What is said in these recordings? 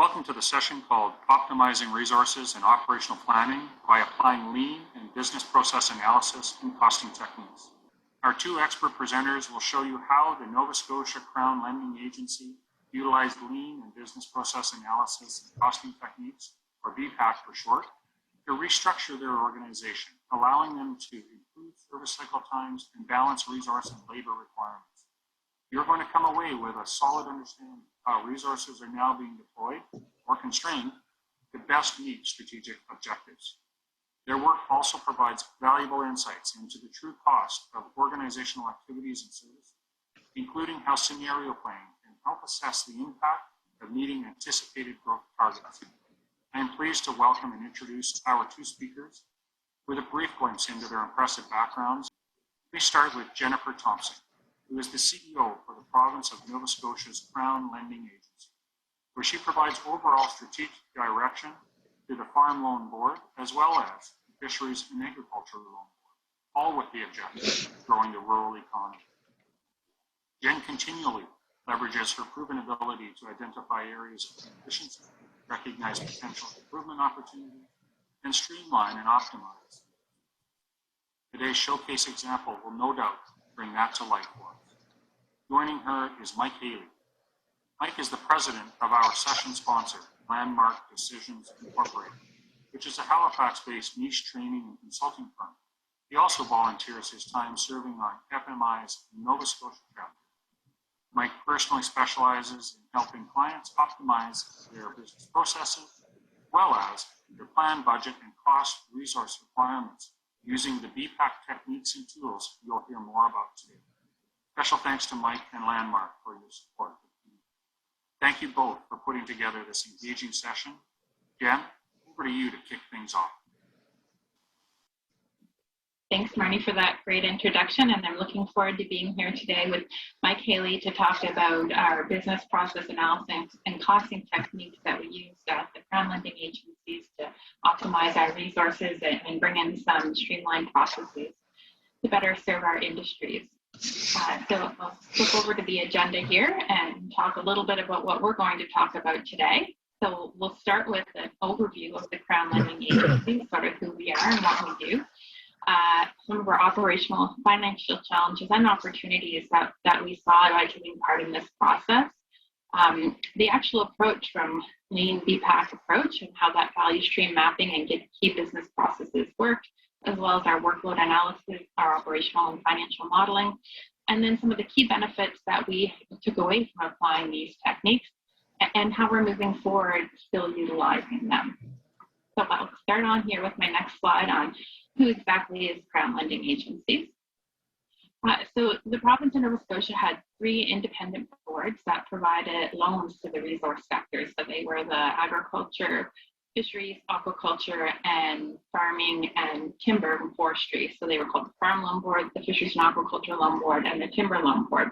Welcome to the session called Optimizing Resources and Operational Planning by Applying Lean and Business Process Analysis and Costing Techniques. Our two expert presenters will show you how the Nova Scotia Crown Lending Agency utilized Lean and Business Process Analysis and Costing Techniques, or BPAC for short, to restructure their organization, allowing them to improve service cycle times and balance resource and labor requirements. You're going to come away with a solid understanding of how resources are now being deployed or constrained to best meet strategic objectives. Their work also provides valuable insights into the true cost of organizational activities and services, including how scenario planning can help assess the impact of meeting anticipated growth targets. I am pleased to welcome and introduce our two speakers with a brief glimpse into their impressive backgrounds. We start with Jennifer Thompson, who is the CEO for the province of Nova Scotia's Crown Lending Agency, where she provides overall strategic direction to the Farm Loan Board, as well as the Fisheries and Agriculture Loan Board, all with the objective of growing the rural economy. Jen continually leverages her proven ability to identify areas of efficiency, recognize potential improvement opportunities, and streamline and optimize. Today's showcase example will no doubt bring that to life for us. Joining her is Mike Haley. Mike is the president of our session sponsor, Landmark Decisions Incorporated, which is a Halifax-based niche training and consulting firm. He also volunteers his time serving on FMI's Nova Scotia chapter. Mike personally specializes in helping clients optimize their business processes, as well as their plan, budget, and cost resource requirements using the BPAC techniques and tools you'll hear more about today. Special thanks to Mike and Landmark for your support. Thank you both for putting together this engaging session. Jen, over to you to kick things off. Thanks, Marnie, for that great introduction, and I'm looking forward to being here today with Mike Haley to talk about our business process analysis and costing techniques that we use at the Crown Lending Agencies to optimize our resources and bring in some streamlined processes to better serve our industries. So I'll flip over to the agenda here and talk a little bit about what we're going to talk about today. So we'll start with an overview of the Crown Lending Agency, sort of who we are and what we do. Some of our operational financial challenges and opportunities that we saw by taking part in this process. The actual approach from Lean-BPAC approach and how that value stream mapping and key business processes work, as well as our workload analysis, our operational and financial modeling, and then some of the key benefits that we took away from applying these techniques and how we're moving forward still utilizing them. So I'll start on here with my next slide on who exactly is Crown Lending Agencies. So the province of Nova Scotia had three independent boards that provided loans to the resource sectors. So they were the agriculture, fisheries, aquaculture, and farming and timber and forestry. So they were called the Farm Loan Board, the Fisheries and Aquaculture Loan Board, and the Timber Loan Board.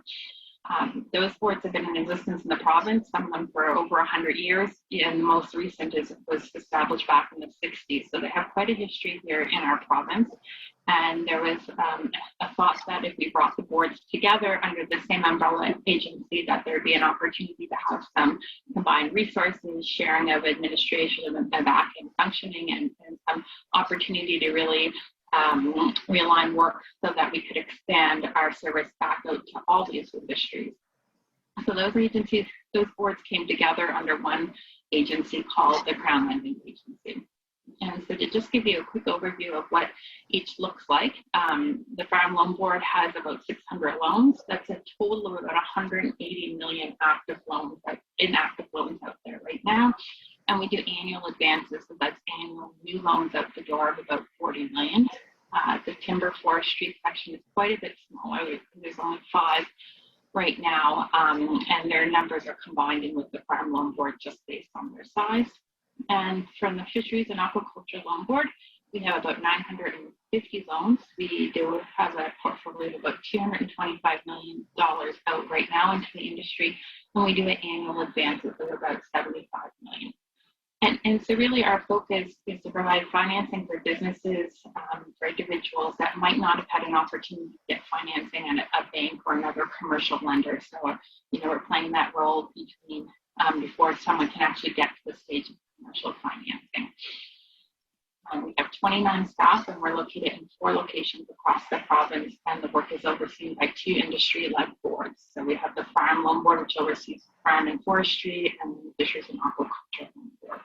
Those boards have been in existence in the province, some of them for over 100 years, and the most recent was established back in the 60s. So they have quite a history here in our province. And there was a thought that if we brought the boards together under the same umbrella agency, that there'd be an opportunity to have some combined resources, sharing of administration and back and functioning, and some opportunity to really realign work so that we could expand our service back out to all these industries. So those agencies, those boards came together under one agency called the Crown Lending Agency. And so to just give you a quick overview of what each looks like, the Farm Loan Board has about 600 loans. That's a total of about 180 million inactive loans out there right now. And we do annual advances, so that's annual new loans out the door of about 40 million. The timber forestry section is quite a bit smaller. There's only 5 right now, and their numbers are combined in with the Farm Loan Board just based on their size. And from the Fisheries and Aquaculture Loan Board, we have about 950 loans. We do have a portfolio of about $225 million out right now into the industry, and we do annual advances of about $75 million. And so really our focus is to provide financing for businesses, for individuals that might not have had an opportunity to get financing at a bank or another commercial lender. So, we're playing that role between before someone can actually get to the stage of commercial financing. We have 29 staff, and we're located in 4 locations across the province, and the work is overseen by 2 industry-led boards. So we have the Farm Loan Board, which oversees farm and forestry, and the Fisheries and Aquaculture Loan Board.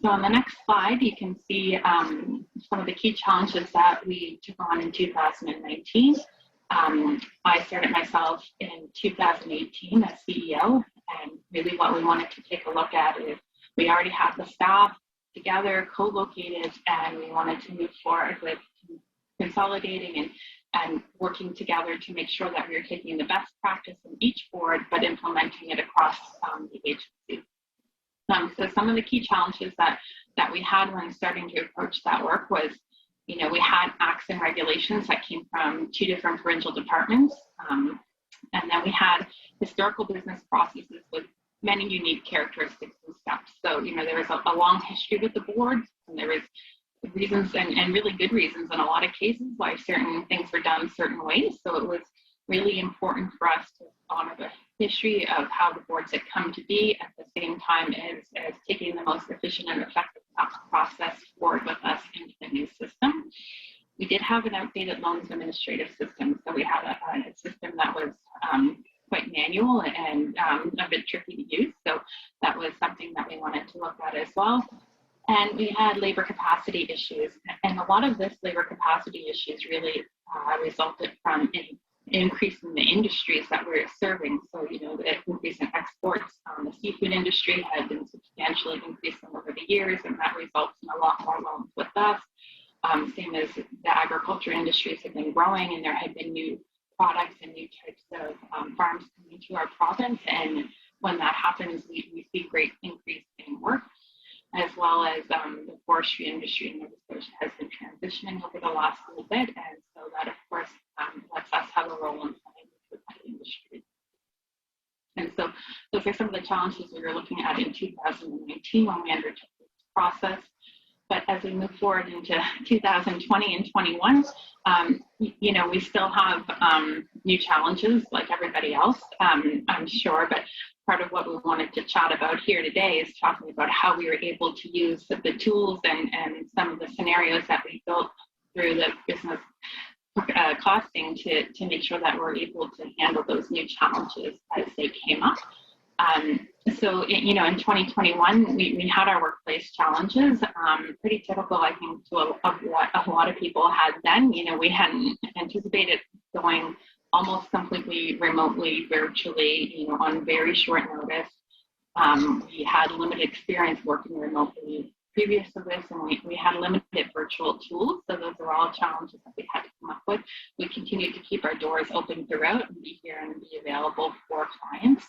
So on the next slide, you can see some of the key challenges that we took on in 2019. I started myself in 2018 as CEO, and really what we wanted to take a look at is we already had the staff together, co-located, and we wanted to move forward with consolidating and working together to make sure that we were taking the best practice in each board, but implementing it across the agency. So some of the key challenges that we had when starting to approach that work was, we had acts and regulations that came from 2 different provincial departments, and then we had historical business processes with many unique characteristics and steps. So, there was a long history with the board, and there was reasons and really good reasons in a lot of cases why certain things were done certain ways. So it was really important for us to honor the history of how the boards had come to be, at the same time as taking the most efficient and effective process forward with us into the new system. We did have an outdated loans administrative system, so we had a system that was quite manual and a bit tricky to use. So that was something that we wanted to look at as well. And we had labor capacity issues. And a lot of this labor capacity issues really resulted from an increase in the industries that we're serving. So, the increase in exports, the seafood industry had been substantially increasing over the years, and that results in a lot more loans with us. Same as the agriculture industries have been growing, and there have been new products and new types of farms coming to our province, and when that happens, we see great increase in work, as well as the forestry industry in Nova Scotia has been transitioning over the last little bit, and so that, of course, lets us have a role in playing with that industry. And so those are some of the challenges we were looking at in 2019 when we undertook this process. But as we move forward into 2020 and 21, we still have new challenges like everybody else, I'm sure. But part of what we wanted to chat about here today is talking about how we were able to use the tools and some of the scenarios that we built through the business costing to make sure that we're able to handle those new challenges as they came up. So, in 2021, we had our workplace challenges, pretty typical, I think, of what a lot of people had then. We hadn't anticipated going almost completely remotely, virtually, on very short notice. We had limited experience working remotely previous to this, and we had limited virtual tools. So those are all challenges that we had to come up with. We continued to keep our doors open throughout and be here and be available for clients.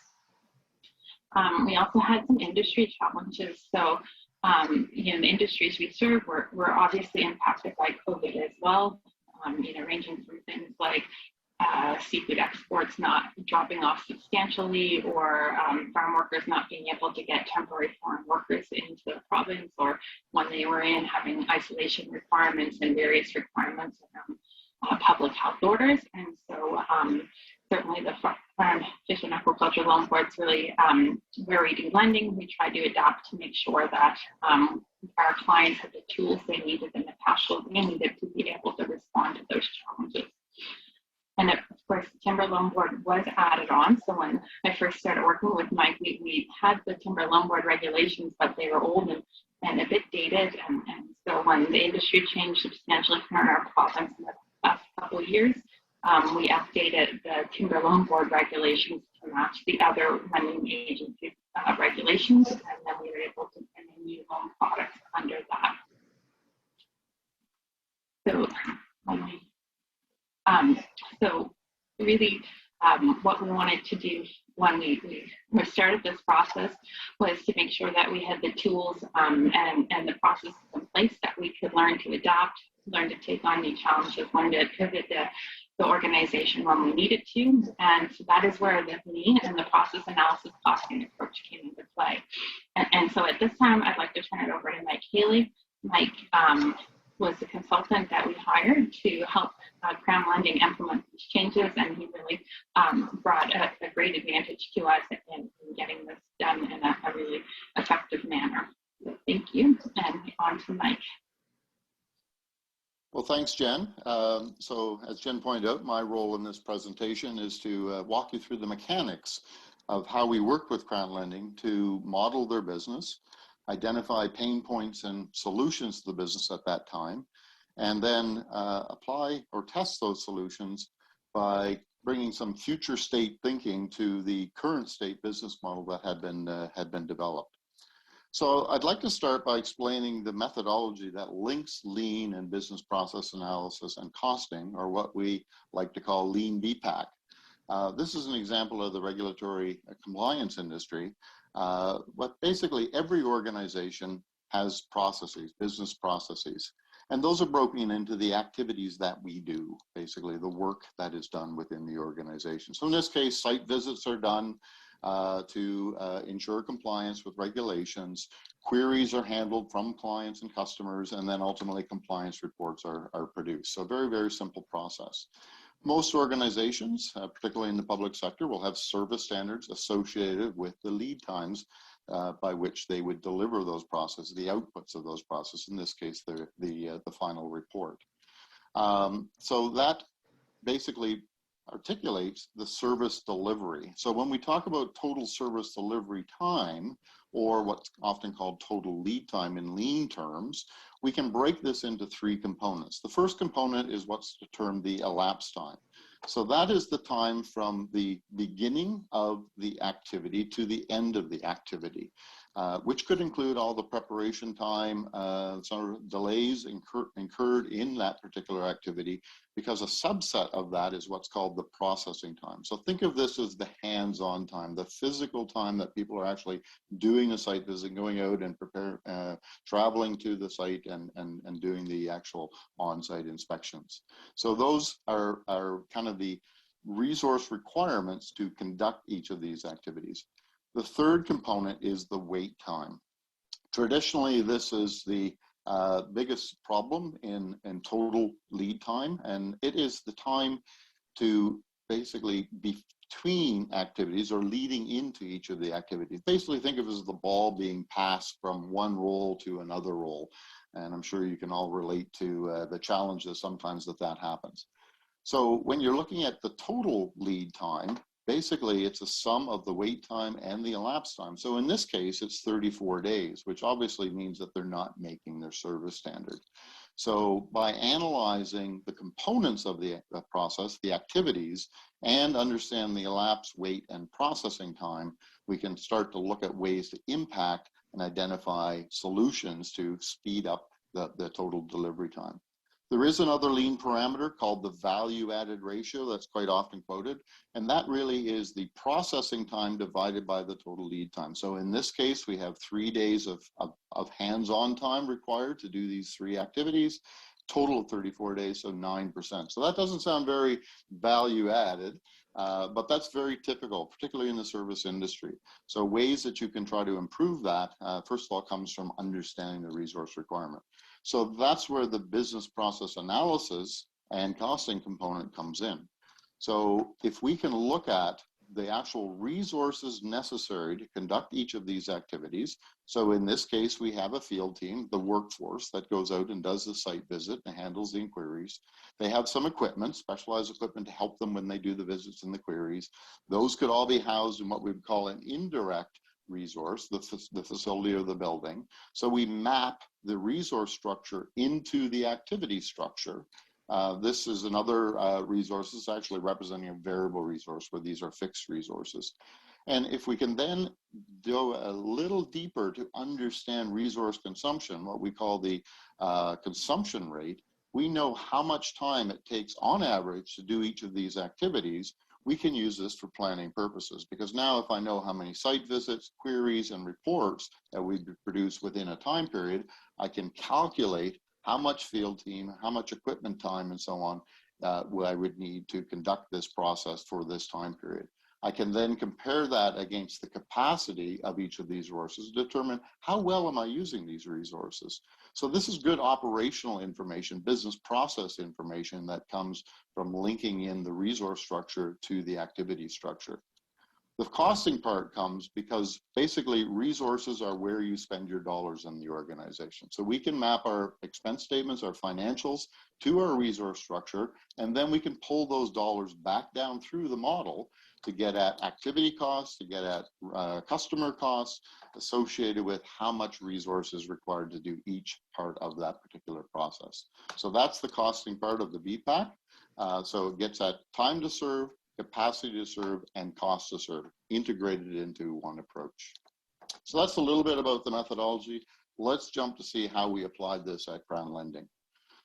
We also had some industry challenges. So, the industries we serve were obviously impacted by COVID as well, ranging from things like seafood exports not dropping off substantially, or farm workers not being able to get temporary foreign workers into the province, or when they were in, having isolation requirements and various requirements around public health orders. And so certainly the Farm, Fish and Aquaculture Loan Board's really where we do lending, we try to adapt to make sure that our clients have the tools they needed and the cash flow they needed to be able to respond to those challenges. And of course, the Timber Loan Board was added on. So when I first started working with Mike, we had the Timber Loan Board regulations, but they were old and a bit dated. And so when the industry changed substantially from our province in the last couple of years, we updated the Timber Loan Board regulations to match the other lending agency regulations, and then we were able to bring in new loan products under that. So really what we wanted to do when we started this process was to make sure that we had the tools and the processes in place that we could learn to adapt, learn to take on new challenges, learn to pivot the organization when we needed to. And so that is where the Lean and the process analysis costing approach came into play. And so at this time, I'd like to turn it over to Mike Haley. Mike was the consultant that we hired to help Crown Lending implement these changes, and he really brought a great great advantage to us in getting this done in a really effective manner. Thank you, and on to Mike. Well, thanks, Jen. So as Jen pointed out, my role in this presentation is to walk you through the mechanics of how we work with Crown Lending to model their business, identify pain points and solutions to the business at that time, and then apply or test those solutions by bringing some future state thinking to the current state business model that had been developed. So I'd like to start by explaining the methodology that links lean and business process analysis and costing, or what we like to call Lean-BPAC. This is an example of the regulatory compliance industry. But basically every organization has processes, business processes, and those are broken into the activities that we do, basically the work that is done within the organization. So in this case, site visits are done to ensure compliance with regulations. Queries are handled from clients and customers, and then ultimately compliance reports are produced. So very, very simple process. Most organizations, particularly in the public sector, will have service standards associated with the lead times by which they would deliver those processes, the outputs of those processes, in this case, the final report. So that basically articulates the service delivery. So when we talk about total service delivery time, or what's often called total lead time in lean terms, we can break this into three components. The first component is what's termed the elapsed time. So that is the time from the beginning of the activity to the end of the activity, which could include all the preparation time, some delays incurred in that particular activity, because a subset of that is what's called the processing time. So think of this as the hands-on time, the physical time that people are actually doing a site visit, going out and traveling to the site and doing the actual on-site inspections. So those are kind of the resource requirements to conduct each of these activities. The third component is the wait time. Traditionally, this is the biggest problem in total lead time, and it is the time to basically between activities or leading into each of the activities. Basically think of it as the ball being passed from one role to another role, and I'm sure you can all relate to the challenges sometimes that happens. So when you're looking at the total lead time, basically it's a sum of the wait time and the elapsed time. So in this case, it's 34 days, which obviously means that they're not making their service standard. So by analyzing the components of the process, the activities, and understand the elapsed wait and processing time, we can start to look at ways to impact and identify solutions to speed up the total delivery time. There is another lean parameter called the value added ratio that's quite often quoted, and that really is the processing time divided by the total lead time. So in this case, we have 3 days of hands-on time required to do these three activities, total of 34 days, so 9%. So that doesn't sound very value added, but that's very typical, particularly in the service industry. So ways that you can try to improve that, first of all, comes from understanding the resource requirement. So that's where the business process analysis and costing component comes in. So if we can look at the actual resources necessary to conduct each of these activities, so in this case, we have a field team, the workforce that goes out and does the site visit and handles the inquiries. They have some equipment, specialized equipment to help them when they do the visits and the queries. Those could all be housed in what we would call an indirect resource, the facility or the building. So we map the resource structure into the activity structure. This is another resource. It's actually representing a variable resource where these are fixed resources. And if we can then go a little deeper to understand resource consumption, what we call the consumption rate, we know how much time it takes on average to do each of these activities. We can use this for planning purposes, because now if I know how many site visits, queries, and reports that we produce within a time period, I can calculate how much field team, how much equipment time, and so on, I would need to conduct this process for this time period. I can then compare that against the capacity of each of these resources to determine how well am I using these resources. So this is good operational information, business process information that comes from linking in the resource structure to the activity structure. The costing part comes because basically resources are where you spend your dollars in the organization. So we can map our expense statements, our financials to our resource structure, and then we can pull those dollars back down through the model to get at activity costs, to get at customer costs associated with how much resource is required to do each part of that particular process. So that's the costing part of the BPAC. So it gets at time to serve, capacity to serve, and cost to serve, integrated into one approach. So that's a little bit about the methodology. Let's jump to see how we applied this at Crown Lending.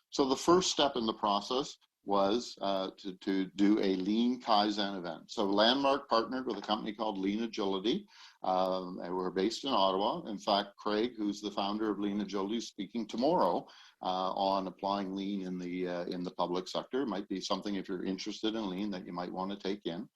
So the first step in the process was to do a Lean Kaizen event. So Landmark partnered with a company called Lean Agility. And we're based in Ottawa. In fact, Craig, who's the founder of Lean Agility, is speaking tomorrow on applying Lean in the public sector. It might be something, if you're interested in Lean, that you might want to take in.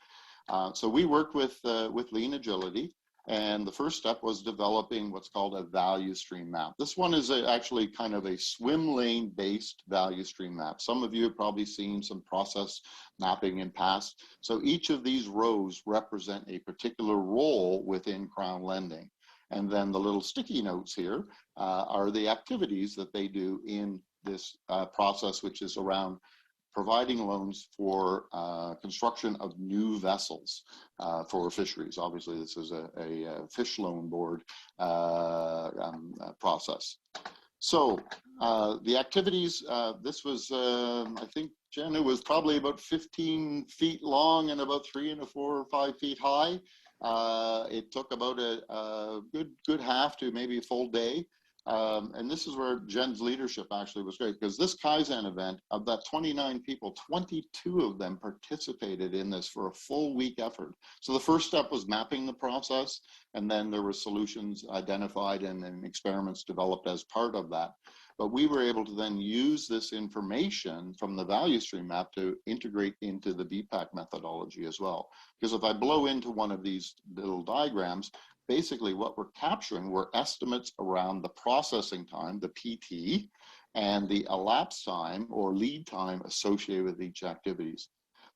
So we worked with Lean Agility, and the first step was developing what's called a value stream map. This one is actually kind of a swim lane based value stream map. Some of you have probably seen some process mapping in past. So each of these rows represent a particular role within Crown Lending. And then the little sticky notes here are the activities that they do in this process, which is around providing loans for construction of new vessels for fisheries. Obviously, this is a fish loan board process. So the activities, this was, I think, Jen, it was probably about 15 feet long and about 3 or 4 or 5 feet high. It took about a good half to maybe a full day. And this is where Jen's leadership actually was great, because this Kaizen event, of that 29 people, 22 of them participated in this for a full week effort. So the first step was mapping the process, and then there were solutions identified and experiments developed as part of that. But we were able to then use this information from the value stream map to integrate into the BPAC methodology as well. Because if I blow into one of these little diagrams, basically what we're capturing were estimates around the processing time, the PT, and the elapsed time or lead time associated with each activities.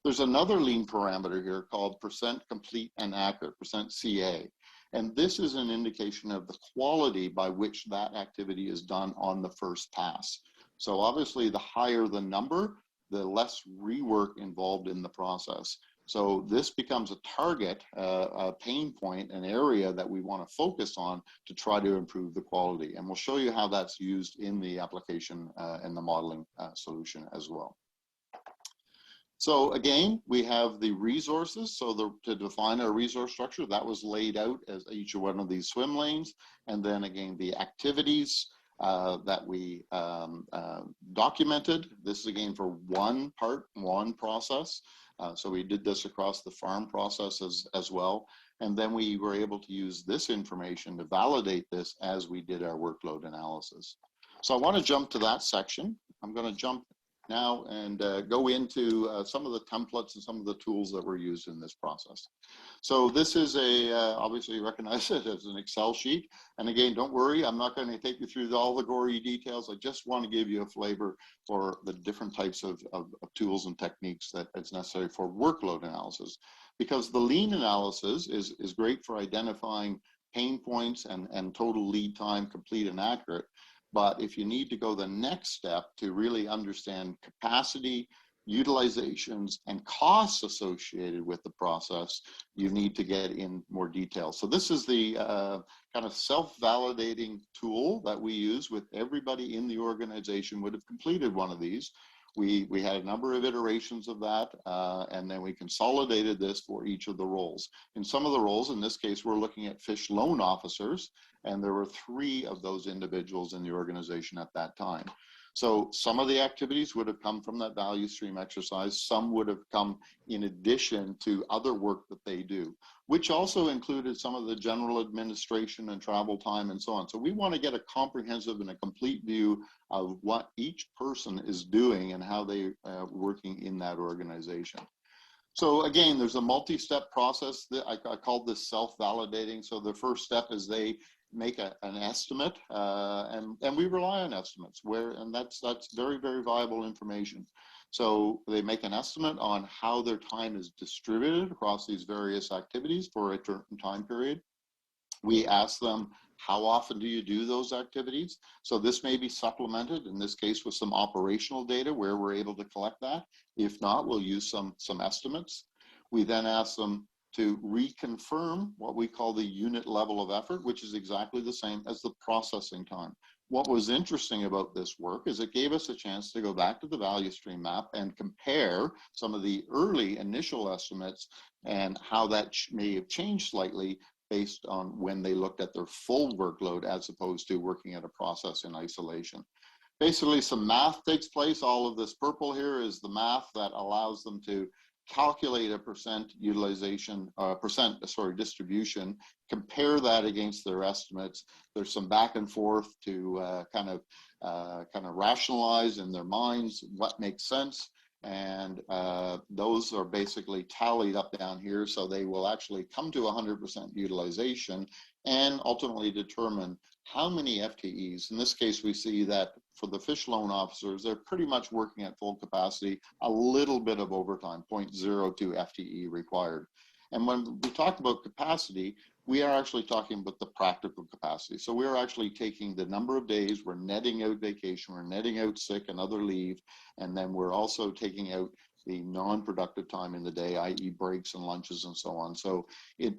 There's another lean parameter here called percent complete and accurate, percent CA. And this is an indication of the quality by which that activity is done on the first pass. So obviously the higher the number, the less rework involved in the process. So this becomes a target, a pain point, an area that we want to focus on to try to improve the quality. And we'll show you how that's used in the application and the modeling solution as well. So again, we have the resources. So to define our resource structure, that was laid out as each one of these swim lanes. And then again, the activities that we documented. This is again for one part, one process. So we did this across the farm processes as well. And then we were able to use this information to validate this as we did our workload analysis. So I want to jump to that section. I'm going to jump now and go into some of the templates and some of the tools that were used in this process. So this is obviously you recognize it as an Excel sheet. And again, don't worry, I'm not going to take you through all the gory details. I just want to give you a flavor for the different types of tools and techniques that is necessary for workload analysis. Because the lean analysis is great for identifying pain points and total lead time, complete and accurate. But if you need to go the next step to really understand capacity, utilizations, and costs associated with the process, you need to get in more detail. So this is the kind of self-validating tool that we use with everybody in the organization would have completed one of these. We had a number of iterations of that, and then we consolidated this for each of the roles. In some of the roles, in this case, we're looking at fish loan officers, and there were 3 of those individuals in the organization at that time. So some of the activities would have come from that value stream exercise. Some would have come in addition to other work that they do, which also included some of the general administration and travel time and so on. So we want to get a comprehensive and a complete view of what each person is doing and how they are working in that organization. So again, there's a multi-step process that I called this self-validating. So the first step is they make an estimate, and we rely on estimates and that's very, very viable information. So they make an estimate on how their time is distributed across these various activities for a certain time period. We ask them, how often do you do those activities? So this may be supplemented, in this case, with some operational data where we're able to collect that. If not, we'll use some estimates. We then ask them to reconfirm what we call the unit level of effort, which is exactly the same as the processing time. What was interesting about this work is it gave us a chance to go back to the value stream map and compare some of the early initial estimates and how that may have changed slightly based on when they looked at their full workload as opposed to working at a process in isolation. Basically, some math takes place. All of this purple here is the math that allows them to calculate a percent utilization, distribution, compare that against their estimates. There's some back and forth to kind of rationalize in their minds what makes sense. And those are basically tallied up down here, so they will actually come to 100% utilization and ultimately determine how many FTEs. In this case, we see that for the fish loan officers, they're pretty much working at full capacity, a little bit of overtime, 0.02 FTE required. And when we talk about capacity, we are actually talking about the practical capacity. So we're actually taking the number of days, we're netting out vacation, we're netting out sick and other leave, and then we're also taking out the non-productive time in the day, i.e. breaks and lunches and so on. So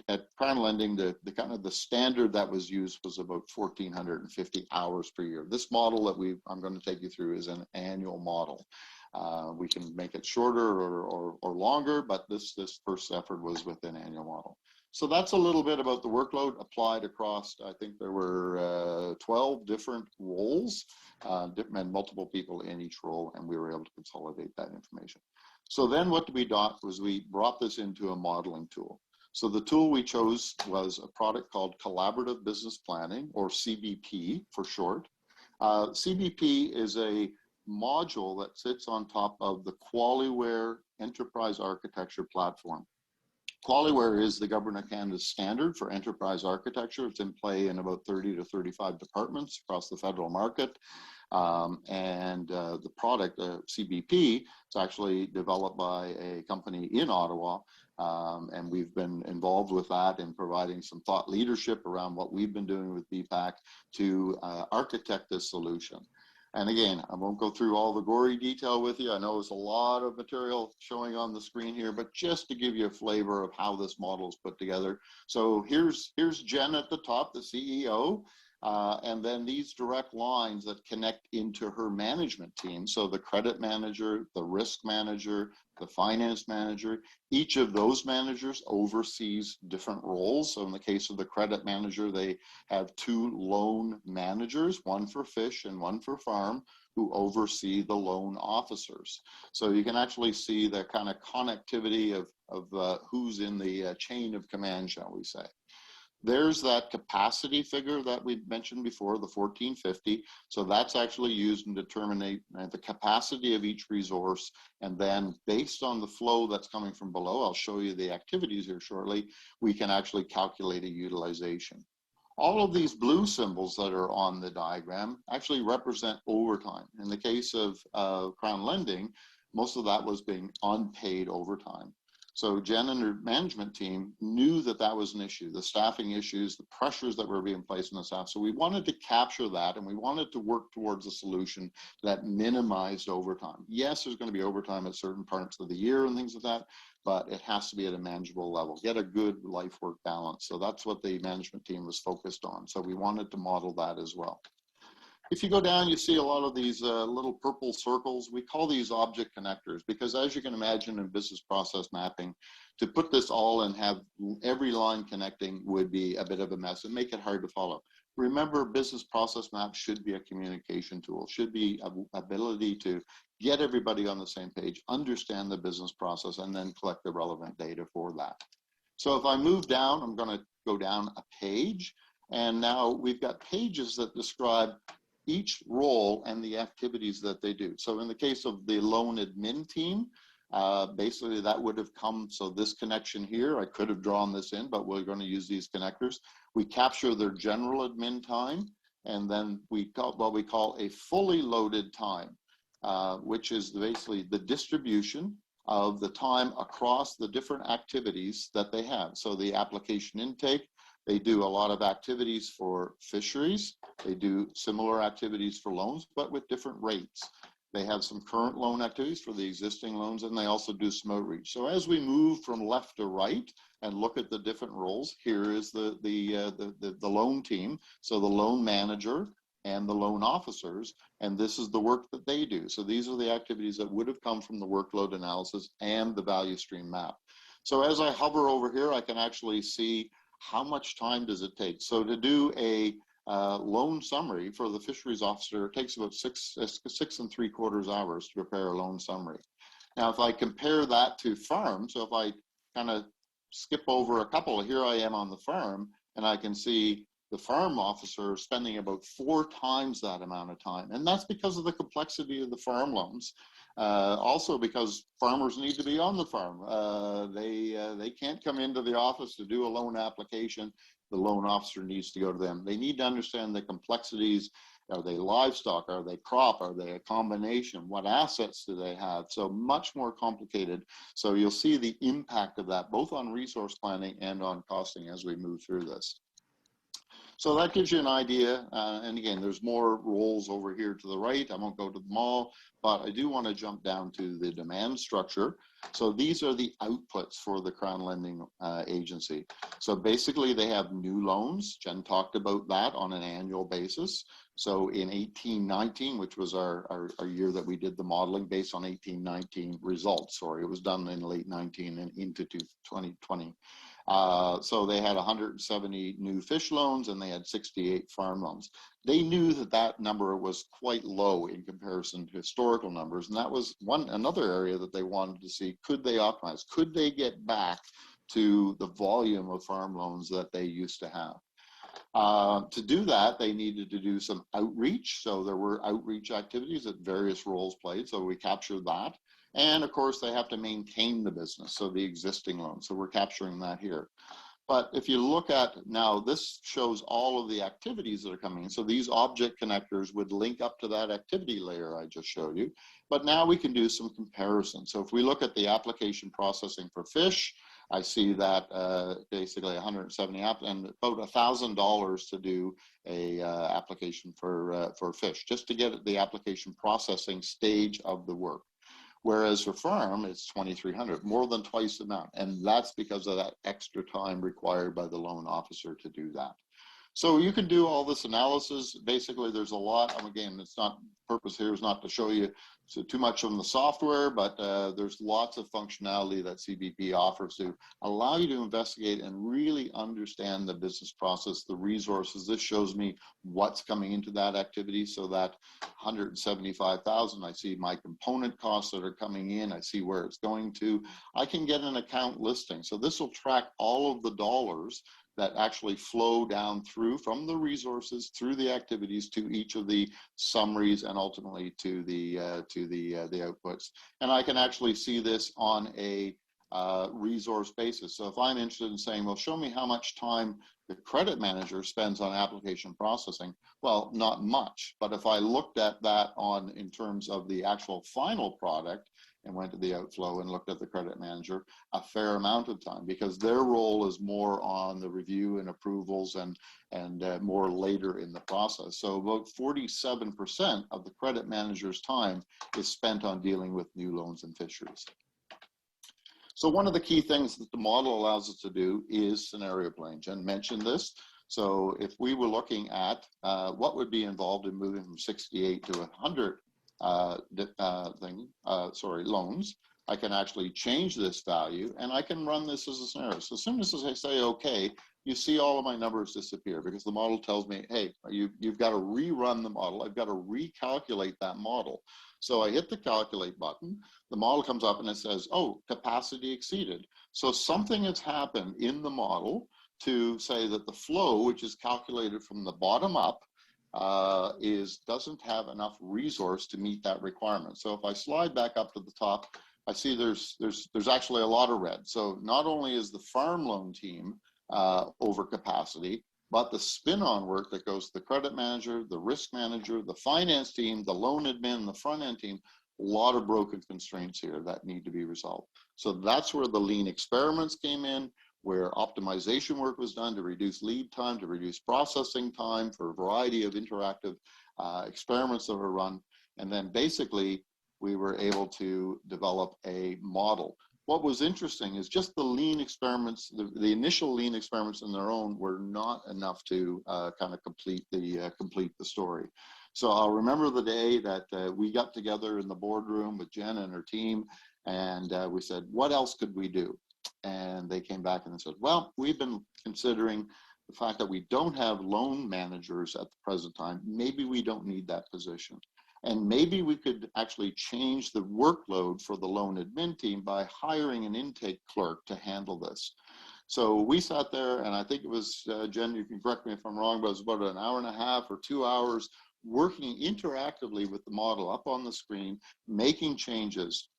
at Crown Lending, the kind of the standard that was used was about 1,450 hours per year. This model that I'm going to take you through is an annual model. We can make it shorter or longer, but this first effort was with an annual model. So that's a little bit about the workload applied across, I think there were 12 different roles and multiple people in each role, and we were able to consolidate that information. So then what we did was we brought this into a modeling tool. So the tool we chose was a product called Collaborative Business Planning, or CBP for short. CBP is a module that sits on top of the QualiWare Enterprise Architecture platform. QualiWare is the Government of Canada's standard for enterprise architecture. It's in play in about 30 to 35 departments across the federal market. The product, CBP, is actually developed by a company in Ottawa. And we've been involved with that in providing some thought leadership around what we've been doing with BPAC to architect this solution. And again, I won't go through all the gory detail with you. I know there's a lot of material showing on the screen here, but just to give you a flavor of how this model is put together. So here's Jen at the top, the CEO, and then these direct lines that connect into her management team. So the credit manager, the risk manager, the finance manager, each of those managers oversees different roles. So in the case of the credit manager, they have 2 loan managers, one for fish and one for farm, who oversee the loan officers. So you can actually see the kind of connectivity of who's in the chain of command, shall we say. There's that capacity figure that we mentioned before, the 1450. So that's actually used in determining the capacity of each resource. And then based on the flow that's coming from below, I'll show you the activities here shortly, we can actually calculate a utilization. All of these blue symbols that are on the diagram actually represent overtime. In the case of Crown Lending, most of that was being unpaid overtime. So Jen and her management team knew that that was an issue, the staffing issues, the pressures that were being placed on the staff. So we wanted to capture that, and we wanted to work towards a solution that minimized overtime. Yes, there's going to be overtime at certain parts of the year and things like that, but it has to be at a manageable level, get a good life-work balance. So that's what the management team was focused on. So we wanted to model that as well. If you go down, you see a lot of these little purple circles. We call these object connectors because, as you can imagine in business process mapping, to put this all and have every line connecting would be a bit of a mess and make it hard to follow. Remember, business process map should be a communication tool, should be an ability to get everybody on the same page, understand the business process, and then collect the relevant data for that. So if I move down, I'm going to go down a page, and now we've got pages that describe each role and the activities that they do. So in the case of the loan admin team, basically that would have come, so this connection here, I could have drawn this in, but we're going to use these connectors. We capture their general admin time, and then we call what we call a fully loaded time. which is basically the distribution of the time across the different activities that they have. So the application intake, they do a lot of activities for fisheries. They do similar activities for loans, but with different rates. They have some current loan activities for the existing loans, and they also do some outreach. So as we move from left to right and look at the different roles, here is the loan team. So the loan manager and the loan officers, and this is the work that they do. So these are the activities that would have come from the workload analysis and the value stream map. So as I hover over here, I can actually see how much time does it take. So to do a loan summary for the fisheries officer, it takes about 6.75 hours to prepare a loan summary. Now, if I compare that to farm, so if I kind of skip over a couple, here I am on the farm, and I can see the farm officer spending about 4 times that amount of time. And that's because of the complexity of the farm loans. Also because farmers need to be on the farm. They can't come into the office to do a loan application. The loan officer needs to go to them. They need to understand the complexities. Are they livestock? Are they crop? Are they a combination? What assets do they have? So much more complicated. So you'll see the impact of that both on resource planning and on costing as we move through this. So that gives you an idea. And again, there's more roles over here to the right. I won't go to them all, but I do want to jump down to the demand structure. So these are the outputs for the Crown Lending Agency. So basically they have new loans. Jen talked about that on an annual basis. So in 18-19, which was our year that we did the modeling based on 18-19 results, sorry, it was done in late 19 and into 2020. So they had 170 new fish loans and they had 68 farm loans. They knew that that number was quite low in comparison to historical numbers. And that was another area that they wanted to see, could they optimize? Could they get back to the volume of farm loans that they used to have? To do that, they needed to do some outreach. So there were outreach activities that various roles played. So we captured that. And of course, they have to maintain the business, so the existing loans. So we're capturing that here. But if you look at now, this shows all of the activities that are coming in. So these object connectors would link up to that activity layer I just showed you. But now we can do some comparison. So if we look at the application processing for fish, I see that basically 170 and about $1,000 to do a application for fish, just to get the application processing stage of the work. Whereas for farm, it's $2,300, more than twice the amount. And that's because of that extra time required by the loan officer to do that. So you can do all this analysis. Basically, there's a lot. Again, it's not, purpose here is not to show you too much on the software, but there's lots of functionality that CBP offers to allow you to investigate and really understand the business process, the resources. This shows me what's coming into that activity. So that 175,000, I see my component costs that are coming in. I see where it's going to. I can get an account listing. So this will track all of the dollars that actually flow down through from the resources through the activities to each of the summaries and ultimately to the outputs. And I can actually see this on a resource basis. So if I'm interested in saying, well, show me how much time the credit manager spends on application processing, well, not much. But if I looked at that in terms of the actual final product, and went to the outflow and looked at the credit manager, a fair amount of time, because their role is more on the review and approvals and more later in the process. So about 47% of the credit manager's time is spent on dealing with new loans and fisheries. So one of the key things that the model allows us to do is scenario planning. Jen mentioned this. So if we were looking at what would be involved in moving from 68 to 100 loans, I can actually change this value and I can run this as a scenario. So as soon as I say, okay, you see all of my numbers disappear because the model tells me, hey, you've got to rerun the model. I've got to recalculate that model. So I hit the calculate button. The model comes up and it says, oh, capacity exceeded. So something has happened in the model to say that the flow, which is calculated from the bottom up, doesn't have enough resource to meet that requirement. So if I slide back up to the top, I see there's actually a lot of red. So not only is the farm loan team over capacity, but the spin-on work that goes to the credit manager, the risk manager, the finance team, the loan admin, the front-end team, a lot of broken constraints here that need to be resolved. So that's where the lean experiments came in, where optimization work was done to reduce lead time, to reduce processing time for a variety of interactive experiments that were run. And then basically, we were able to develop a model. What was interesting is just the lean experiments, the initial lean experiments in their own were not enough to kind of complete the story. So I'll remember the day that we got together in the boardroom with Jen and her team, and we said, what else could we do? And they came back and they said, well, we've been considering the fact that we don't have loan managers at the present time. Maybe we don't need that position. And maybe we could actually change the workload for the loan admin team by hiring an intake clerk to handle this. So we sat there, and I think it was, Jen, you can correct me if I'm wrong, but it was about an hour and a half or 2 hours working interactively with the model up on the screen, making changes.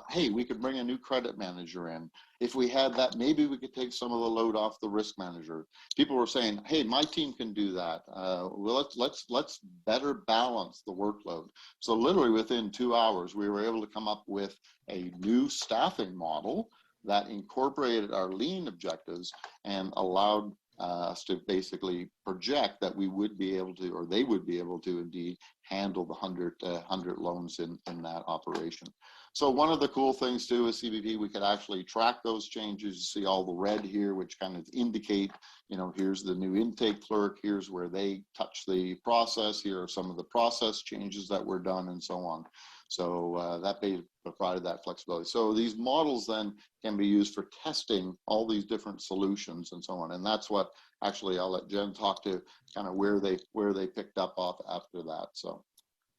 Hey, we could bring a new credit manager in. If we had that, maybe we could take some of the load off the risk manager. People were saying, hey, my team can do that. Well, let's better balance the workload. So literally within 2 hours, we were able to come up with a new staffing model that incorporated our lean objectives and allowed us to basically project that we would be able to, or they would be able to indeed handle the 100 loans in that operation. So one of the cool things too is CBP, we could actually track those changes. You see all the red here, which kind of indicate, you know, here's the new intake clerk, here's where they touch the process, here are some of the process changes that were done and so on. So that provided that flexibility. So these models then can be used for testing all these different solutions and so on. And that's what actually I'll let Jen talk to kind of where they picked up off after that. So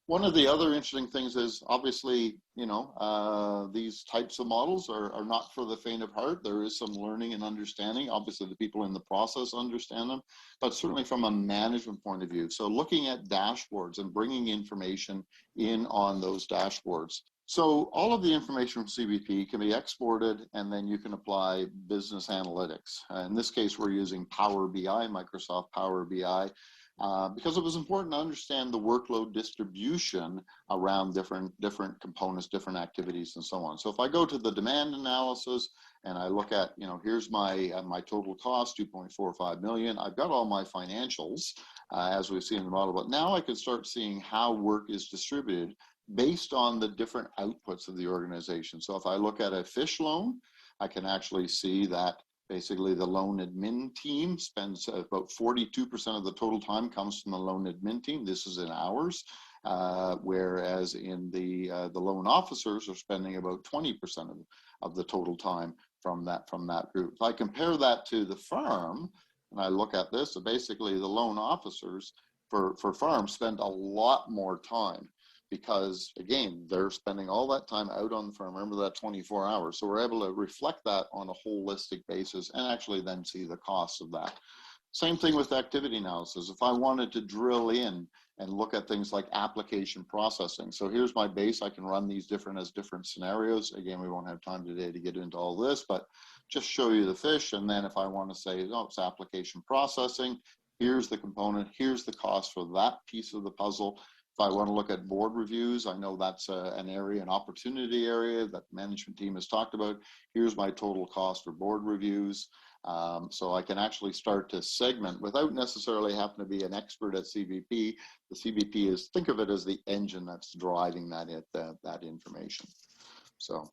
one of the other interesting things is obviously, you know, these types of models are not for the faint of heart. There is some learning and understanding. Obviously, the people in the process understand them, but certainly from a management point of view. So looking at dashboards and bringing information in on those dashboards. So all of the information from CBP can be exported, and then you can apply business analytics. In this case, we're using Power BI, Microsoft Power BI. Because it was important to understand the workload distribution around different components, different activities, and so on. So if I go to the demand analysis and I look at, you know, here's my total cost, 2.45 million. I've got all my financials as we see in the model, but now I can start seeing how work is distributed based on the different outputs of the organization. So if I look at a fish loan, I can actually see that basically the loan admin team spends about 42% of the total time comes from the loan admin team. This is in hours, whereas in the loan officers are spending about 20% of the total time from that group. If I compare that to the firm, and I look at this, so basically the loan officers for firms spend a lot more time, because again, they're spending all that time out on the firm. Remember that 24 hours. So we're able to reflect that on a holistic basis and actually then see the costs of that. Same thing with activity analysis. If I wanted to drill in and look at things like application processing. So here's my base. I can run these different scenarios. Again, we won't have time today to get into all this, but just show you the fish. And then if I want to say, oh, it's application processing, here's the component, here's the cost for that piece of the puzzle. If I want to look at board reviews, I know that's an area, an opportunity area that the management team has talked about. Here's my total cost for board reviews. So I can actually start to segment without necessarily having to be an expert at CBP. The CBP is, think of it as the engine that's driving that information. So,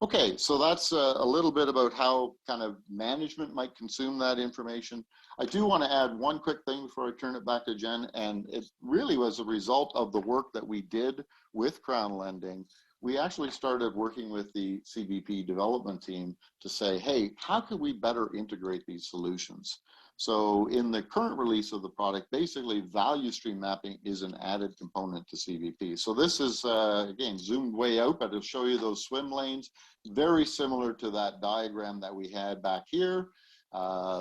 okay, so that's a little bit about how kind of management might consume that information. I do want to add one quick thing before I turn it back to Jen, and it really was a result of the work that we did with Crown Lending. We actually started working with the CBP development team to say, hey, how could we better integrate these solutions? So in the current release of the product, basically value stream mapping is an added component to CBP. So this is, again, zoomed way out, but it'll show you those swim lanes, very similar to that diagram that we had back here.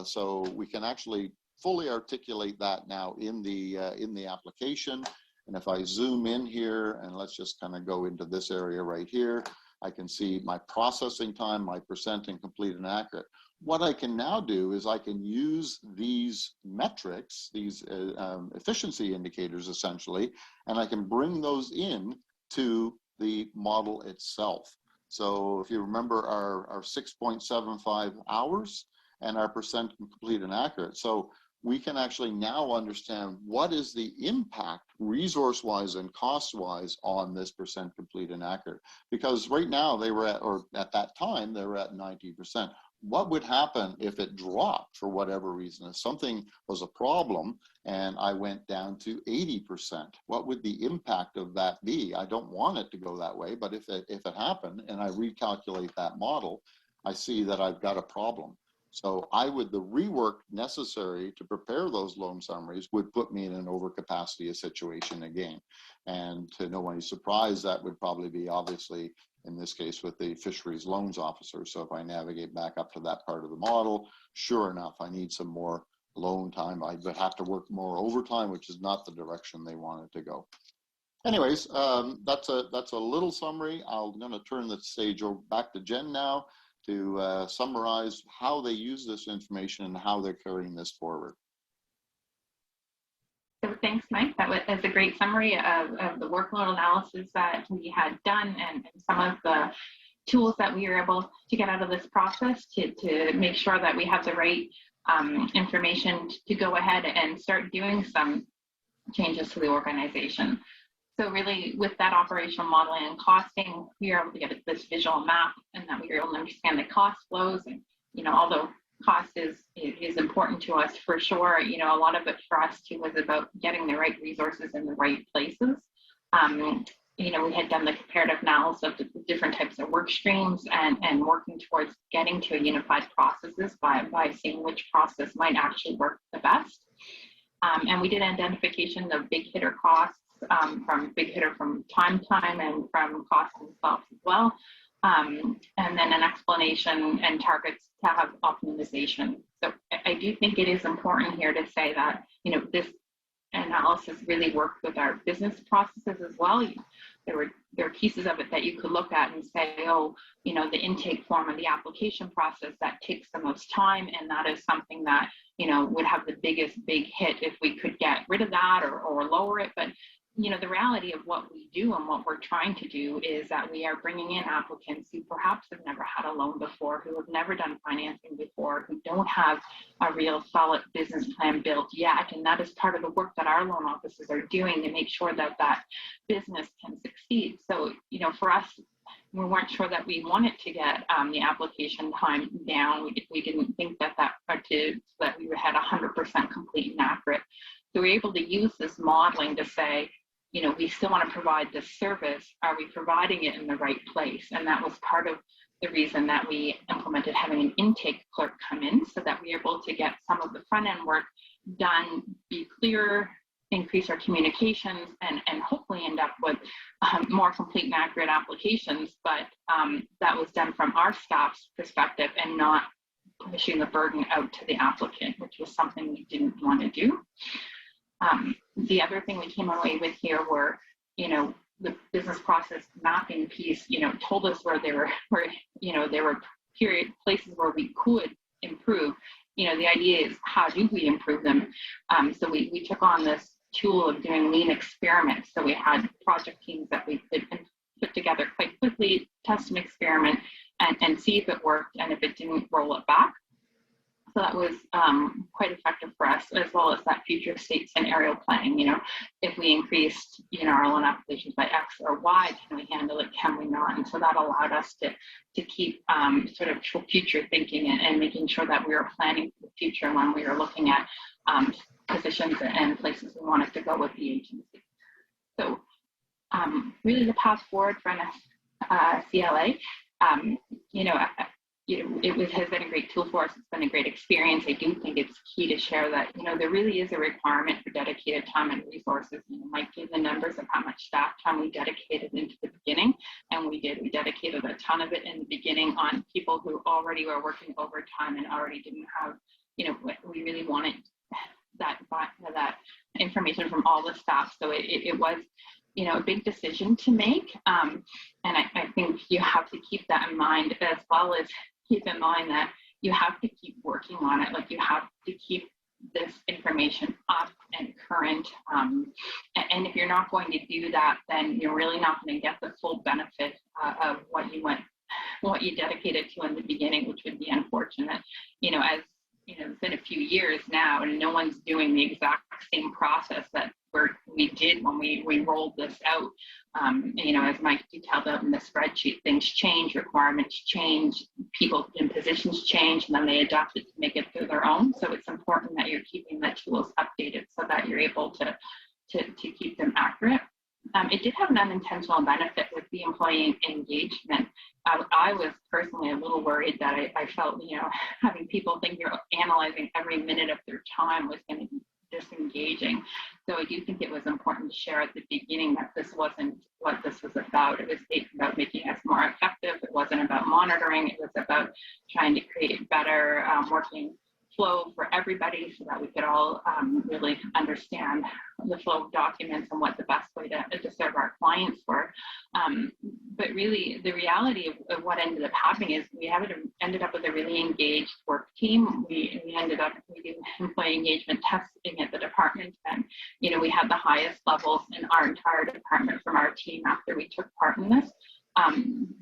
So we can actually fully articulate that now in the application. And if I zoom in here, and let's just kind of go into this area right here, I can see my processing time, my percent and complete and accurate. what I can now do is I can use these metrics, these efficiency indicators essentially, and I can bring those in to the model itself. So if you remember our 6.75 hours and our percent complete and accurate. So we can actually now understand what is the impact resource-wise and cost-wise on this percent complete and accurate. Because right now they were at, or at that time, they were at 90%. What would happen if it dropped for whatever reason? If something was a problem and I went down to 80%, what would the impact of that be? I don't want it to go that way, but if it happened and I recalculate that model, I see that I've got a problem. So the rework necessary to prepare those loan summaries would put me in an overcapacity situation again. And to no one's surprise, that would probably be obviously in this case with the fisheries loans officer. So if I navigate back up to that part of the model, sure enough, I need some more loan time. I would have to work more overtime, which is not the direction they wanted to go. Anyways, that's a little summary. I'm going to turn the stage back to Jen now to summarize how they use this information and how they're carrying this forward. So thanks, Mike. That was a great summary of the workload analysis that we had done and some of the tools that we were able to get out of this process to make sure that we have the right information to go ahead and start doing some changes to the organization. So really, with that operational modeling and costing, we were able to get this visual map, and that we were able to understand the cost flows. And although cost is important to us for sure, a lot of it for us too was about getting the right resources in the right places. We had done the comparative analysis of the different types of work streams and working towards getting to a unified processes by seeing which process might actually work the best. And we did identification of big hitter costs, from time and from costs themselves as well. And then an explanation and targets to have optimization. So I do think it is important here to say that, this analysis really worked with our business processes as well. There were pieces of it that you could look at and say, the intake form of the application process, that takes the most time, and that is something that, would have the big hit if we could get rid of that or lower it. But the reality of what we do and what we're trying to do is that we are bringing in applicants who perhaps have never had a loan before, who have never done financing before, who don't have a real solid business plan built yet. And that is part of the work that our loan officers are doing to make sure that that business can succeed. So, for us, we weren't sure that we wanted to get the application time down. We didn't think that we had 100% complete and accurate. So we're able to use this modeling to say, we still want to provide this service. Are we providing it in the right place? And that was part of the reason that we implemented having an intake clerk come in, so that we were able to get some of the front end work done, be clearer, increase our communications, and hopefully end up with more complete and accurate applications. But that was done from our staff's perspective and not pushing the burden out to the applicant, which was something we didn't want to do. The other thing we came away with here were, the business process mapping piece, told us where there were places where we could improve. The idea is, how do we improve them? So we took on this tool of doing lean experiments. So we had project teams that we could put together quite quickly, test an experiment, and see if it worked, and if it didn't, roll it back. So that was quite effective for us, as well as that future state scenario planning. If we increased, our loan applications by X or Y, can we handle it? Can we not? And so that allowed us to keep sort of future thinking and making sure that we were planning for the future when we were looking at positions and places we wanted to go with the agency. So really the path forward for CLA, it has been a great tool for us. It's been a great experience. I do think it's key to share that, there really is a requirement for dedicated time and resources. Mike gave the numbers of how much staff time we dedicated into the beginning, and we dedicated a ton of it in the beginning on people who already were working overtime and already didn't have, we really wanted that information from all the staff. So it was, a big decision to make. And I think you have to keep that in mind, as well as keep in mind that, you have to keep working on it. Like, you have to keep this information up and current. And if you're not going to do that, then you're really not going to get the full benefit of what you dedicated to in the beginning, which would be unfortunate. As it's been a few years now, and no one's doing the exact same process that we did when we rolled this out. As Mike detailed out in the spreadsheet, things change, requirements change, people in positions change, and then they adapt it to make it their own. So it's important that you're keeping the tools updated so that you're able to keep them accurate. It did have an unintentional benefit with the employee engagement. I was personally a little worried that I felt, having people think you're analyzing every minute of their time was going to be disengaging. So I do think it was important to share at the beginning that this wasn't what this was about. It was about making us more effective. It wasn't about monitoring. It was about trying to create better working flow for everybody so that we could all really understand the flow of documents and what the best way to serve our clients were. But really, the reality of what ended up happening is we ended up with a really engaged work team. We ended up doing employee engagement testing at the department, and we had the highest levels in our entire department from our team after we took part in this.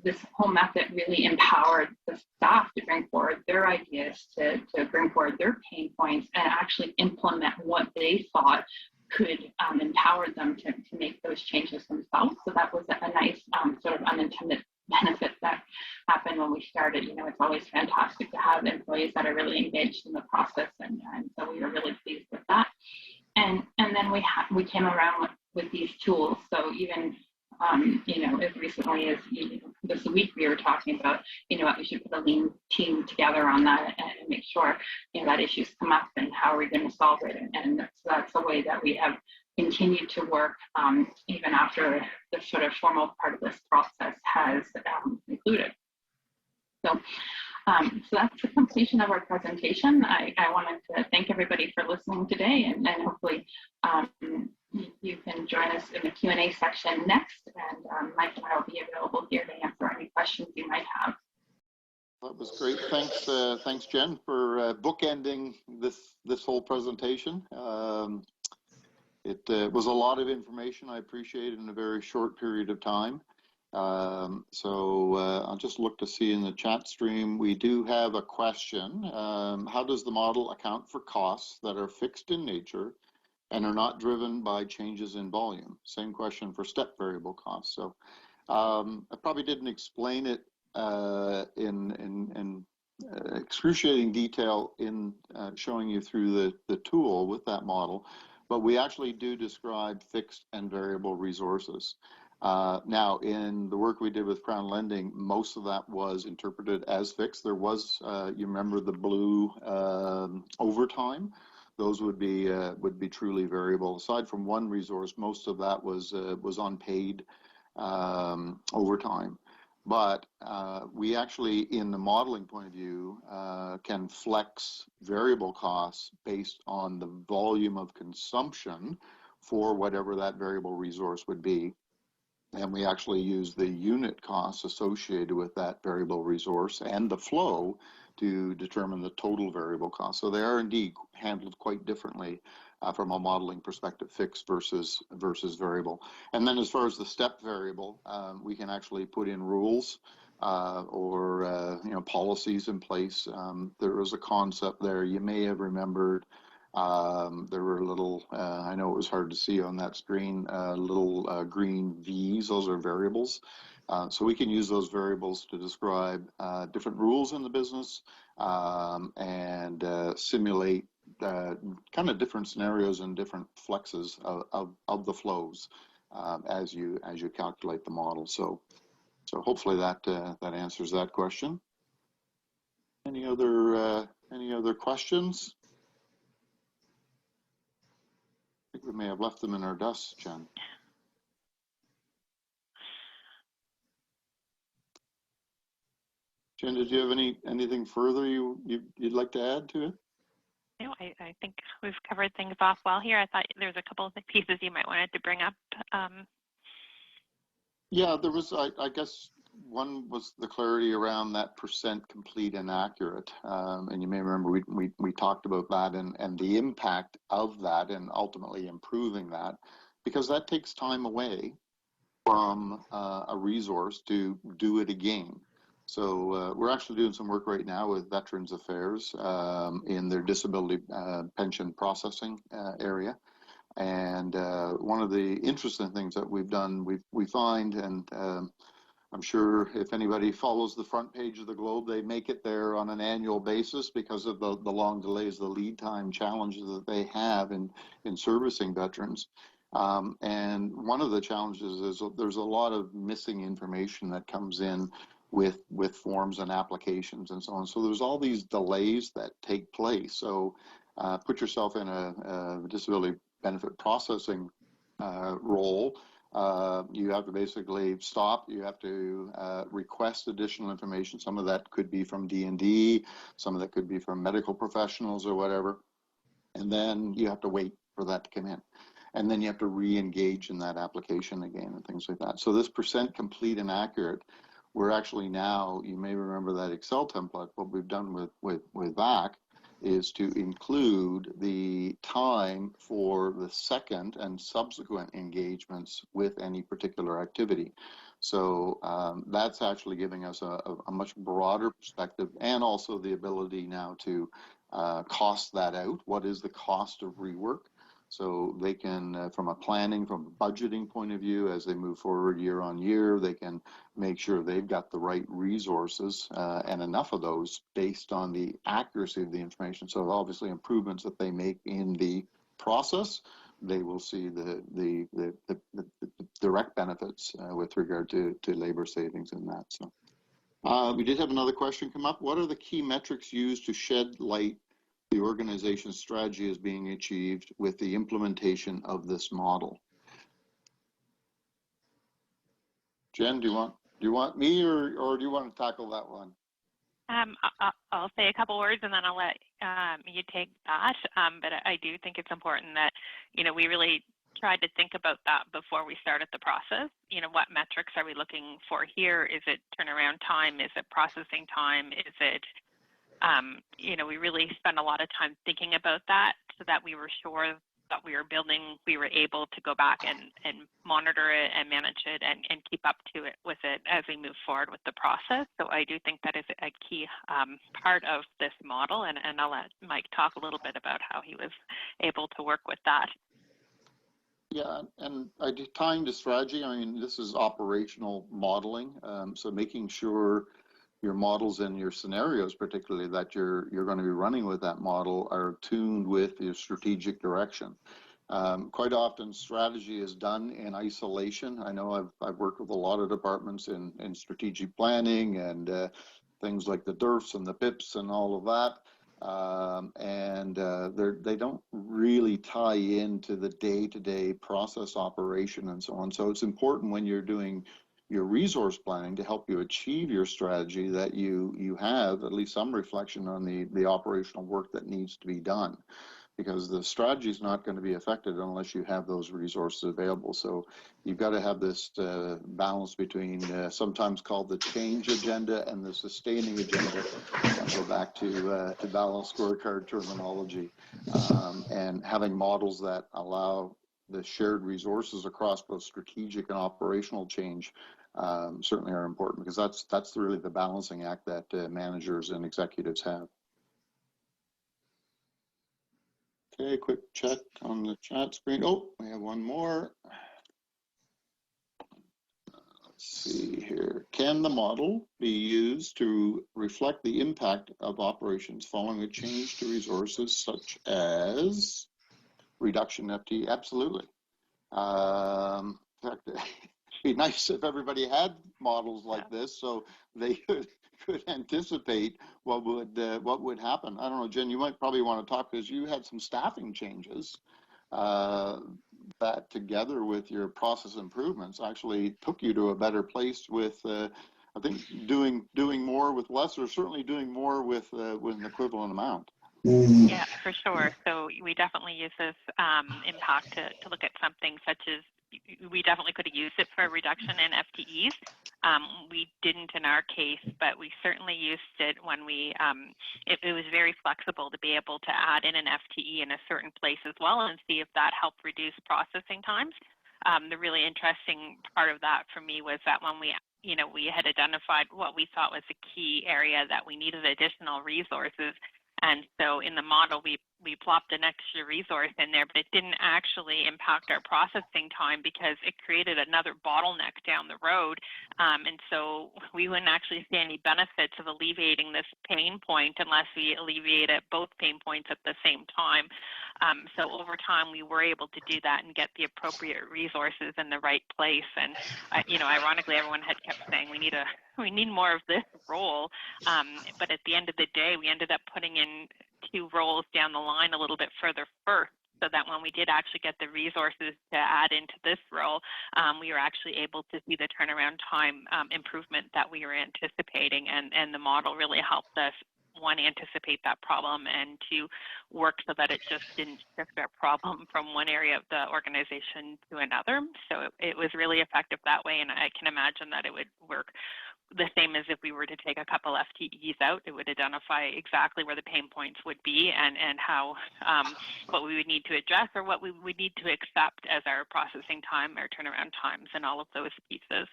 This whole method really empowered the staff to bring forward their ideas, to bring forward their pain points, and actually implement what they thought could empower them to make those changes themselves. So that was a nice sort of unintended benefit that happened when we started. It's always fantastic to have employees that are really engaged in the process, and so we were really pleased with that. And then we came around with these tools. So even as recently as this week, we were talking about, what we should put a lean team together on that and make sure, that issues come up and how are we going to solve it. And that's the way that we have continued to work even after the sort of formal part of this process has concluded. So that's the completion of our presentation. I wanted to thank everybody for listening today, and hopefully you can join us in the Q&A section next, and Mike and I will be available here to answer any questions you might have. That was great. Thanks, Jen, for bookending this whole presentation. It was a lot of information. I appreciate it in a very short period of time. So I'll just look to see in the chat stream. We do have a question. How does the model account for costs that are fixed in nature and are not driven by changes in volume? Same question for step variable costs. So I probably didn't explain it in excruciating detail in showing you through the tool with that model, but we actually do describe fixed and variable resources. Now, in the work we did with Crown Lending, most of that was interpreted as fixed. There was, you remember the blue overtime. Those would be truly variable. Aside from one resource, most of that was unpaid overtime. But we actually, in the modeling point of view, can flex variable costs based on the volume of consumption for whatever that variable resource would be. And we actually use the unit costs associated with that variable resource and the flow to determine the total variable cost. So they are indeed handled quite differently from a modeling perspective, fixed versus variable. And then as far as the step variable, we can actually put in rules or policies in place. There was a concept there you may have remembered. There were little, I know it was hard to see on that screen, little green V's, those are variables. So we can use those variables to describe different rules in the business and simulate kind of different scenarios and different flexes of the flows as you calculate the model. So hopefully that answers that question. Any other questions? I think we may have left them in our dust, Jen. Jen, did you have anything further you'd like to add to it? No, I think we've covered things off well here. I thought there's a couple of pieces you might wanted to bring up. Yeah, there was, I guess, one was the clarity around that percent complete and accurate. And you may remember we talked about that and the impact of that and ultimately improving that, because that takes time away from a resource to do it again. So we're actually doing some work right now with Veterans Affairs in their disability pension processing area. And one of the interesting things that we've done, we find, and I'm sure if anybody follows the front page of the Globe, they make it there on an annual basis because of the long delays, the lead time challenges that they have in servicing veterans. And one of the challenges is there's a lot of missing information that comes in with forms and applications and so on. So there's all these delays that take place. So put yourself in a disability benefit processing role. You have to basically stop. You have to request additional information. Some of that could be from D&D, some of that could be from medical professionals or whatever. And then you have to wait for that to come in. And then you have to re-engage in that application again and things like that. So this percent complete and accurate, we're actually now, you may remember that Excel template, what we've done with VAC is to include the time for the second and subsequent engagements with any particular activity. So that's actually giving us a much broader perspective, and also the ability now to cost that out. What is the cost of rework? So they can, from a planning, from a budgeting point of view, as they move forward year on year, they can make sure they've got the right resources and enough of those based on the accuracy of the information. So obviously improvements that they make in the process, they will see the direct benefits with regard to labor savings in that. So we did have another question come up. What are the key metrics used to shed light the organization's strategy is being achieved with the implementation of this model? Jen, do you want me or do you want to tackle that one? I'll say a couple words and then I'll let you take that. But I do think it's important that, we really tried to think about that before we started the process. What metrics are we looking for here? Is it turnaround time? Is it processing time? Is it we really spent a lot of time thinking about that so that we were sure that we were able to go back and monitor it and manage it and keep up to it with it as we move forward with the process. So I do think that is a key part of this model, and I'll let Mike talk a little bit about how he was able to work with that. Yeah, and tying to strategy, this is operational modeling, so making sure your models and your scenarios, particularly that you're going to be running with that model, are tuned with your strategic direction. Quite often strategy is done in isolation. I know I've worked with a lot of departments in strategic planning and things like the DERFs and the PIPs and all of that. They don't really tie into the day-to-day process operation and so on. So it's important when you're doing your resource planning to help you achieve your strategy that you have at least some reflection on the operational work that needs to be done, because the strategy is not going to be affected unless you have those resources available. So you've got to have this balance between sometimes called the change agenda and the sustaining agenda. I'll go back to balanced scorecard terminology, and having models that allow the shared resources across both strategic and operational change certainly are important, because that's really the balancing act that managers and executives have. Okay, quick check on the chat screen. Oh, we have one more. Let's see here. Can the model be used to reflect the impact of operations following a change to resources such as reduction FTE? Absolutely. In fact, it'd be nice if everybody had models like this, so they could anticipate what would happen. I don't know, Jen, you might probably want to talk, because you had some staffing changes that, together with your process improvements, actually took you to a better place with I think doing more with less, or certainly doing more with an equivalent amount. Yeah, for sure. So we definitely use this impact to look at something such as we definitely could have used it for a reduction in FTEs. We didn't in our case, but we certainly used it when it was very flexible to be able to add in an FTE in a certain place as well and see if that helped reduce processing times. The really interesting part of that for me was that when we had identified what we thought was a key area that we needed additional resources. And so in the model, we plopped an extra resource in there, but it didn't actually impact our processing time because it created another bottleneck down the road. And so we wouldn't actually see any benefits of alleviating this pain point unless we alleviated both pain points at the same time. So over time, we were able to do that and get the appropriate resources in the right place. And ironically, everyone had kept saying we need more of this role. But at the end of the day, we ended up putting in 2 roles down the line a little bit further first, so that when we did actually get the resources to add into this role, we were actually able to see the turnaround time improvement that we were anticipating, and the model really helped us, 1, anticipate that problem, and 2, work so that it just didn't shift our problem from one area of the organization to another. So it was really effective that way, and I can imagine that it would work the same as if we were to take a couple FTEs out. It would identify exactly where the pain points would be and how what we would need to address or what we would need to accept as our processing time, our turnaround times, and all of those pieces.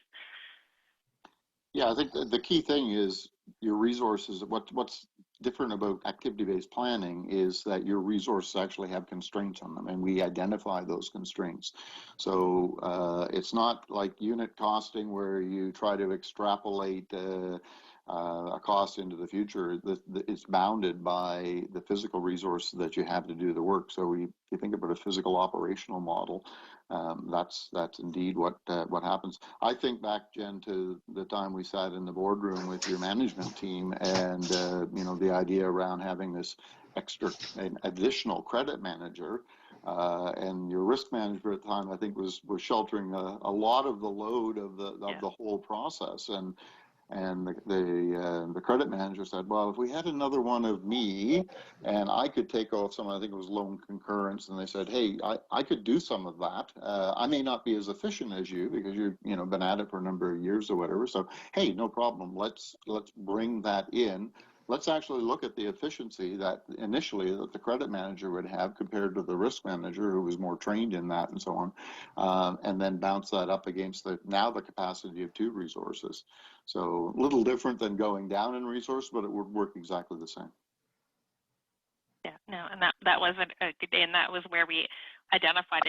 Yeah, I think the key thing is your resources. What's different about activity-based planning is that your resources actually have constraints on them, and we identify those constraints. So it's not like unit costing where you try to extrapolate a cost into the future. It's bounded by the physical resources that you have to do the work. So if you think about a physical operational model, that's indeed what happens. I think back, Jen, to the time we sat in the boardroom with your management team, and the idea around having this an additional credit manager, and your risk manager at the time, I think, was sheltering a lot of the load of the whole process. And the credit manager said, well, if we had another one of me and I could take off some, I think it was loan concurrence, and they said, hey, I could do some of that. I may not be as efficient as you because you've been at it for a number of years or whatever. So, hey, no problem. Let's bring that in. Let's actually look at the efficiency that initially that the credit manager would have compared to the risk manager who was more trained in that and so on, and then bounce that up against the capacity of 2 resources. So a little different than going down in resource, but it would work exactly the same. Yeah, no, and that was a good day, and that was where we identified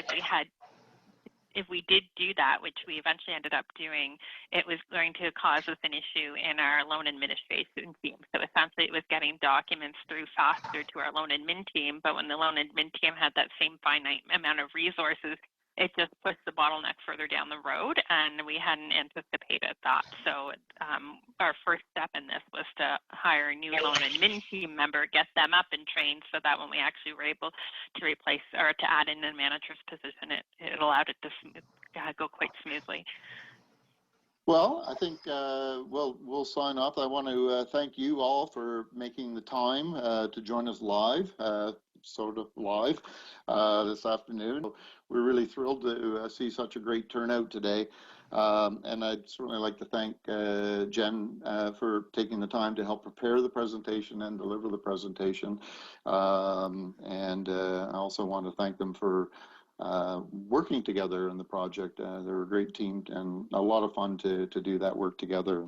if we did do that, which we eventually ended up doing, it was going to cause us an issue in our loan administration team. So essentially it was getting documents through faster to our loan admin team, but when the loan admin team had that same finite amount of resources, it just pushed the bottleneck further down the road, and we hadn't anticipated that. So our first step in this was to hire a new loan admin team member, get them up and trained, so that when we actually were able to replace or to add in the manager's position, it allowed it to go quite smoothly. Well, I think we'll sign off. I want to thank you all for making the time to join us live, sort of live, this afternoon. We're really thrilled to see such a great turnout today. And I'd certainly like to thank Jen for taking the time to help prepare the presentation and deliver the presentation. And I also want to thank them for working together in the project. They're a great team and a lot of fun to do that work together.